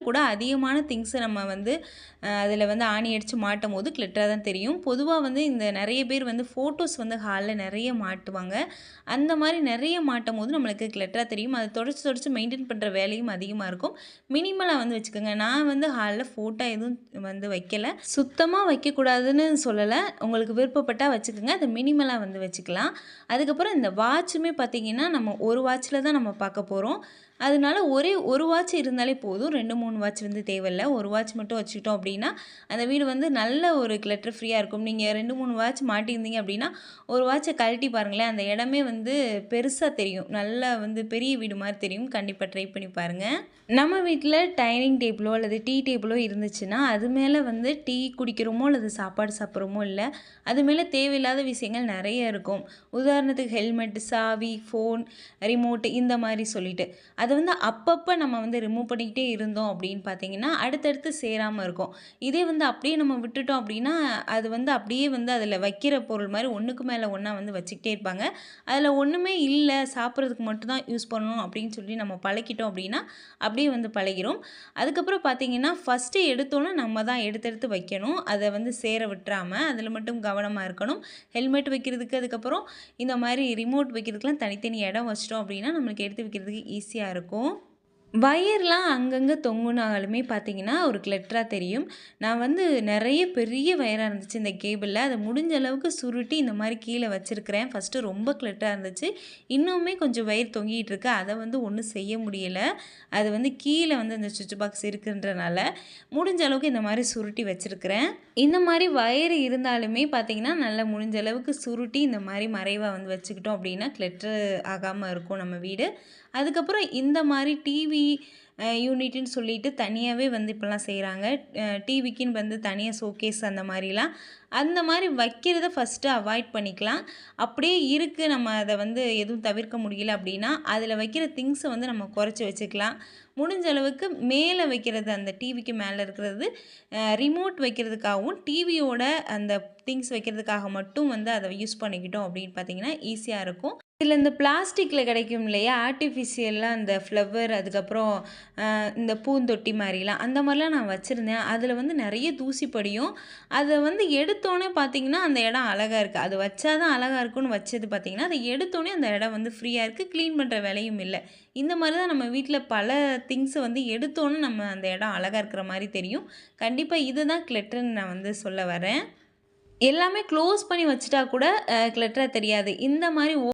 கூட அதிகமான திங்ஸை நம்ம வந்து அதில் வந்து ஆணி அடித்து மாட்டும் போது கிளிட்டராக தான் தெரியும். பொதுவாக வந்து இந்த நிறைய பேர் வந்து ஃபோட்டோஸ் வந்து ஹாலில் நிறைய மாட்டுவாங்க. அந்த மாதிரி நிறைய மாட்டும் போது நம்மளுக்கு கிளிட்டராக தெரியும். அதை தொடச்சி மெயின்டைன் பண்ணுற வேலையும் அதிகமாக இருக்கும். மினிமலாக வந்து வச்சுக்கோங்க. நான் வந்து ஹாலில் ஃபோட்டோ எதுவும் வந்து வைக்கலை. சுத்தமாக வைக்கக்கூடாதுன்னு சொல்லலை, உங்களுக்கு விருப்பப்பட்டால் வச்சுக்கோங்க. அதை மினிமலாக வந்து வச்சுக்கலாம். அதுக்கப்புறம் இந்த வாட்சுமே பார்த்திங்கன்னா நம்ம ஒரு வாட்சில் தான் நம்ம பார்க்க போகிறோம். அதனால ஒரே ஒரு வாட்ச் இருந்தாலே போதும். 2, 3 வாட்ச் வந்து தேவையில்லை. ஒரு வாட்ச் மட்டும் வச்சுக்கிட்டோம் அப்படின்னா அந்த வீடு வந்து நல்ல ஒரு கிளட்டர் ஃப்ரீயாக இருக்கும். நீங்கள் 2, 3 வாட்ச் மாட்டியிருந்தீங்க அப்படின்னா ஒரு வாட்சை கழட்டி பாருங்களேன், அந்த இடமே வந்து பெருசாக தெரியும். நல்லா வந்து பெரிய வீடு மாதிரி தெரியும். கண்டிப்பாக ட்ரை பண்ணி பாருங்கள். நம்ம வீட்டில் டைனிங் டேபிளோ அல்லது டீ டேபிளோ இருந்துச்சுன்னா அது மேலே வந்து டீ குடிக்கிறோமோ அல்லது சாப்பாடு சாப்பிட்றோமோ இல்லை, அது மேலே தேவையில்லாத விஷயங்கள் நிறைய இருக்கும். உதாரணத்துக்கு ஹெல்மெட், சாவி, ஃபோன், ரிமோட் இந்த மாதிரி சொல்லிட்டு அதை வந்து அப்பப்போ நம்ம வந்து ரிமூவ் பண்ணிக்கிட்டே இருந்தோம் அப்படின்னு பார்த்தீங்கன்னா அடுத்தடுத்து சேராமல் இருக்கும். இதே வந்து அப்படியே நம்ம விட்டுட்டோம் அப்படின்னா அது வந்து அப்படியே வந்து அதில் வைக்கிற பொருள் மாதிரி ஒன்றுக்கு மேலே ஒன்றா வந்து வச்சுக்கிட்டே இருப்பாங்க. அதில் ஒன்றுமே இல்லை, சாப்பிட்றதுக்கு மட்டும்தான் யூஸ் பண்ணணும் அப்படின்னு சொல்லி நம்ம பழக்கிட்டோம் அப்படின்னா அப்படியே வந்து பழகிரும். அதுக்கப்புறம் பார்த்தீங்கன்னா ஃபஸ்ட்டு எடுத்தோன்னே நம்ம தான் எடுத்து வைக்கணும். அதை வந்து சேர விட்டுறாமல் அதில் மட்டும் கவனமாக இருக்கணும். ஹெல்மெட் வைக்கிறதுக்கு அதுக்கப்புறம் இந்த மாதிரி ரிமோட் வைக்கிறதுக்கெலாம் தனித்தனி இடம் வச்சிட்டோம் அப்படின்னா நம்மளுக்கு எடுத்து வைக்கிறதுக்கு ஈஸியாக இருக்கும். வயர்லாம் அங்கங்கே தொங்குனாலுமே பார்த்தீங்கன்னா ஒரு கிளட்டராக தெரியும். நான் வந்து நிறைய பெரிய வயராக இருந்துச்சு இந்த கேபிளில், அதை முடிஞ்ச அளவுக்கு சுருட்டி இந்த மாதிரி கீழே வச்சுருக்கிறேன். ஃபஸ்ட்டு ரொம்ப கிளட்டராக இருந்துச்சு. இன்னுமே கொஞ்சம் வயர் தொங்கிட்டு இருக்கு. அதை வந்து ஒன்றும் செய்ய முடியலை. அது வந்து கீழே வந்து அந்த சுவிட்ச் பாக்ஸ் இருக்குன்றனால முடிஞ்ச அளவுக்கு இந்த மாதிரி சுருட்டி வச்சுருக்கிறேன். இந்த மாதிரி வயர் இருந்தாலுமே பார்த்தீங்கன்னா நல்லா முடிஞ்ச அளவுக்கு சுருட்டி இந்த மாதிரி மறைவாக வந்து வச்சுக்கிட்டோம் அப்படின்னா கிளட்டர் ஆகாமல் இருக்கும் நம்ம வீடு. அதுக்கப்புறம் இந்த மாதிரி டிவி யூனிட்டுன்னு சொல்லிட்டு தனியாகவே வந்து இப்போலாம் செய்கிறாங்க. டிவிக்குன்னு வந்து தனியாக ஷோகேஸ் அந்த மாதிரிலாம் அந்த மாதிரி வைக்கிறத ஃபஸ்ட்டு அவாய்ட் பண்ணிக்கலாம். அப்படியே இருக்குது நம்ம அதை வந்து எதுவும் தவிர்க்க முடியல அப்படின்னா அதில் வைக்கிற திங்ஸை வந்து நம்ம குறைச்சி வச்சுக்கலாம். முடிஞ்ச அளவுக்கு மேலே வைக்கிறது, அந்த டிவிக்கு மேலே இருக்கிறது ரிமோட் வைக்கிறதுக்காகவும் டிவியோட அந்த திங்ஸ் வைக்கிறதுக்காக மட்டும் வந்து அதை யூஸ் பண்ணிக்கிட்டோம் அப்படின்னு பார்த்தீங்கன்னா ஈஸியாக இருக்கும். இதில் இந்த பிளாஸ்டிக்கில் கிடைக்கும் இல்லையா, ஆர்டிஃபிஷியலாக அந்த ஃப்ளவர், அதுக்கப்புறம் இந்த பூந்தொட்டி மாதிரிலாம் அந்த மாதிரிலாம் நான் வச்சுருந்தேன். அதில் வந்து நிறைய தூசி படியும். அதை வந்து எடுத்தோன்னே பார்த்திங்கன்னா அந்த இடம் அழகாக இருக்குது. அது வச்சா தான் அழகாக இருக்குன்னு வச்சது பார்த்திங்கன்னா அதை எடுத்தோன்னே அந்த இடம் வந்து ஃப்ரீயாக இருக்குது. க்ளீன் பண்ணுற வேலையும் இல்லை. இந்த மாதிரி தான் நம்ம வீட்டில் பல திங்ஸை வந்து எடுத்தோன்னே நம்ம அந்த இடம் அழகாக இருக்கிற மாதிரி தெரியும். கண்டிப்பாக இதுதான் கிளட்டர்ன்னு நான் வந்து சொல்ல வரேன். எல்லாமே க்ளோஸ் பண்ணி வச்சுட்டா கூட கிளட்டராக தெரியாது. இந்த மாதிரி